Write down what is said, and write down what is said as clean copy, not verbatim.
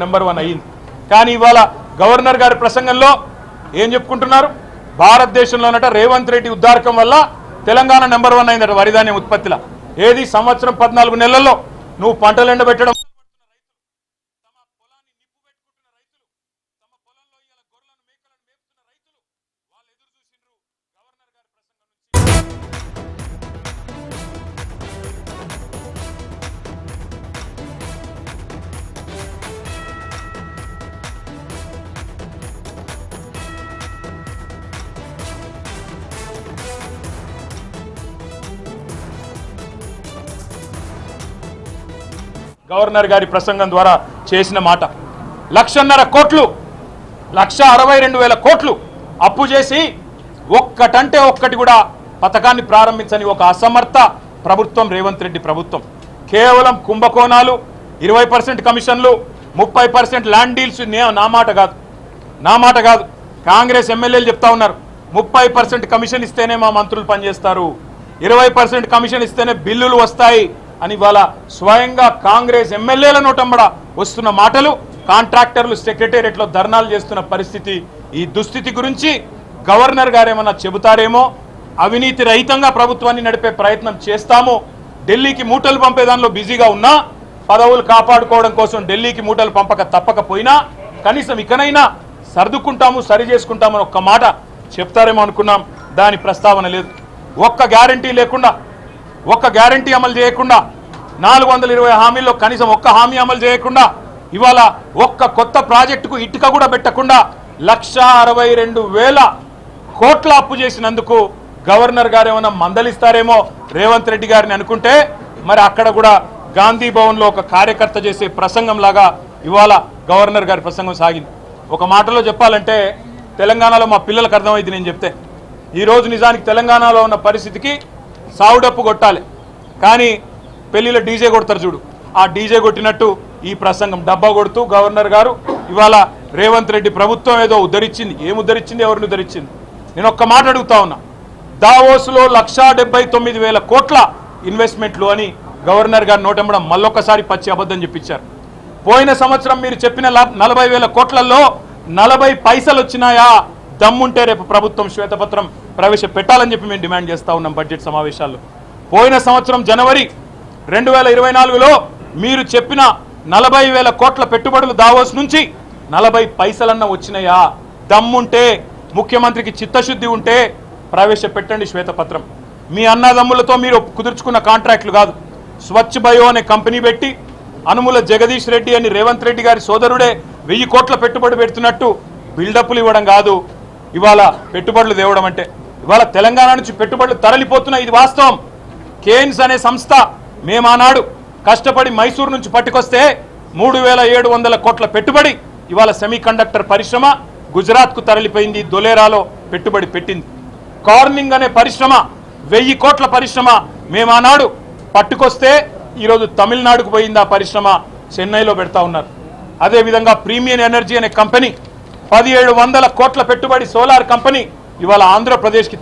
Number 1 అయ్యింది. కానీ ఇవాళ గవర్నర్ గారి ప్రసంగంలో ఏం చెప్పుకుంటున్నారు? భారతదేశంలోనట రేవంత్ రెడ్డి ఉద్దారకం వల్ల తెలంగాణ నెంబర్ 1 అయిందట వరిధాన్యం ఉత్పత్తిలో. ఏది సంవత్సరం 14 నెలల్లో నువ్వు పంటలు ఎండబెట్టడం, గవర్నర్ గారి ప్రసంగం ద్వారా చేసిన మాట 1,50,000 కోట్లు 1,62,000 కోట్లు అప్పు చేసి ఒక్కటంటే ఒక్కటి కూడా పథకాన్ని ప్రారంభించని ఒక అసమర్థ ప్రభుత్వం రేవంత్ రెడ్డి ప్రభుత్వం. కేవలం కుంభకోణాలు, 20% కమిషన్లు, 30% ల్యాండ్ డీల్స్. నా మాట కాదు కాంగ్రెస్ ఎమ్మెల్యేలు చెప్తా ఉన్నారు. 30% కమిషన్ ఇస్తేనే మా మంత్రులు పనిచేస్తారు, 20% కమిషన్ ఇస్తేనే బిల్లులు వస్తాయి అని వాళ్ళ స్వయంగా కాంగ్రెస్ ఎమ్మెల్యేల నోటంబడ వస్తున్న మాటలు. కాంట్రాక్టర్లు సెక్రటేరియట్లో ధర్నాలు చేస్తున్న పరిస్థితి. ఈ దుస్థితి గురించి గవర్నర్ గారు ఏమన్నా చెబుతారేమో. అవినీతి రహితంగా ప్రభుత్వాన్ని నడిపే ప్రయత్నం చేస్తాము. ఢిల్లీకి మూటలు పంపే దానిలో బిజీగా ఉన్నా, పదవులు కాపాడుకోవడం కోసం ఢిల్లీకి మూటలు తప్పకపోయినా కనీసం ఇకనైనా సర్దుకుంటాము, సరి చేసుకుంటామని ఒక్క మాట చెప్తారేమో అనుకున్నాం. దాని ప్రస్తావన లేదు. ఒక్క గ్యారంటీ లేకుండా, ఒక్క గ్యారంటీ అమలు చేయకుండా, 420 హామీల్లో కనీసం ఒక్క హామీ అమలు చేయకుండా, ఇవాళ ఒక్క కొత్త ప్రాజెక్టుకు ఇటుక కూడా పెట్టకుండా 1,62,000 కోట్ల అప్పు చేసినందుకు గవర్నర్ గారు ఏమైనా మందలిస్తారేమో రేవంత్ రెడ్డి గారిని అనుకుంటే, మరి అక్కడ కూడా గాంధీ భవన్లో ఒక కార్యకర్త చేసే ప్రసంగం లాగా ఇవాళ గవర్నర్ గారి ప్రసంగం సాగింది. ఒక మాటలో చెప్పాలంటే తెలంగాణలో మా పిల్లలకు అర్థమైంది నేను చెప్తే. ఈరోజు నిజానికి తెలంగాణలో ఉన్న పరిస్థితికి సావుడప్పు కొట్టాలి, కానీ పెళ్లిలో డీజే కొడతారు చూడు, ఆ డీజే కొట్టినట్టు ఈ ప్రసంగం డబ్బా కొడుతూ గవర్నర్ గారు ఇవాళ రేవంత్ రెడ్డి ప్రభుత్వం ఏదో ఉద్ధరించింది. ఏం ఉద్ధరించింది? ఎవరిని ఉద్ధరించింది? నేను ఒక్క మాట అడుగుతా ఉన్నా. దావోస్లో 1,79,000 కోట్ల ఇన్వెస్ట్మెంట్లు అని గవర్నర్ గారు నోటెంబడం మళ్ళొక్కసారి పచ్చి అబద్ధం చెప్పించారు. పోయిన సంవత్సరం మీరు చెప్పిన 40,000 కోట్లలో 40 పైసలు వచ్చినాయా? దమ్ముంటే రేపు ప్రభుత్వం శ్వేతపత్రం ప్రవేశపెట్టాలని చెప్పి మేము డిమాండ్ చేస్తూ ఉన్నాం బడ్జెట్ సమావేశాల్లో. పోయిన సంవత్సరం జనవరి 2024లో మీరు చెప్పిన 40,000 కోట్ల పెట్టుబడులు దావోస్ నుంచి 40 పైసలన్నా వచ్చినాయా? దమ్ముంటే, ముఖ్యమంత్రికి చిత్తశుద్ధి ఉంటే ప్రవేశపెట్టండి శ్వేతపత్రం. మీ అన్నదమ్ములతో మీరు కుదుర్చుకున్న కాంట్రాక్టులు కాదు. స్వచ్ఛ బయో అనే కంపెనీ పెట్టి అనుముల జగదీష్ రెడ్డి అని రేవంత్ రెడ్డి గారి సోదరుడే 1000 కోట్ల పెట్టుబడి పెడుతున్నట్టు బిల్డప్లు ఇవ్వడం కాదు ఇవాళ పెట్టుబడులు తేవడం అంటే. ఇవాళ తెలంగాణ నుంచి పెట్టుబడులు తరలిపోతున్నాయి, ఇది వాస్తవం. కేన్స్ అనే సంస్థ మేమానాడు కష్టపడి మైసూరు నుంచి పట్టుకొస్తే 3,700 కోట్ల పెట్టుబడి ఇవాళ సెమీ కండక్టర్ పరిశ్రమ గుజరాత్కు తరలిపోయింది, దొలేరాలో పెట్టుబడి పెట్టింది. కార్నింగ్ అనే పరిశ్రమ 1000 కోట్ల పరిశ్రమ మేమానాడు పట్టుకొస్తే ఈరోజు తమిళనాడుకు పోయింది. ఆ పరిశ్రమ చెన్నైలో పెడతా ఉన్నారు. అదేవిధంగా ప్రీమియం ఎనర్జీ అనే కంపెనీ 1,700 కోట్ల పెట్టుబడి సోలార్ కంపెనీ ఇవాళ ఆంధ్రప్రదేశ్కి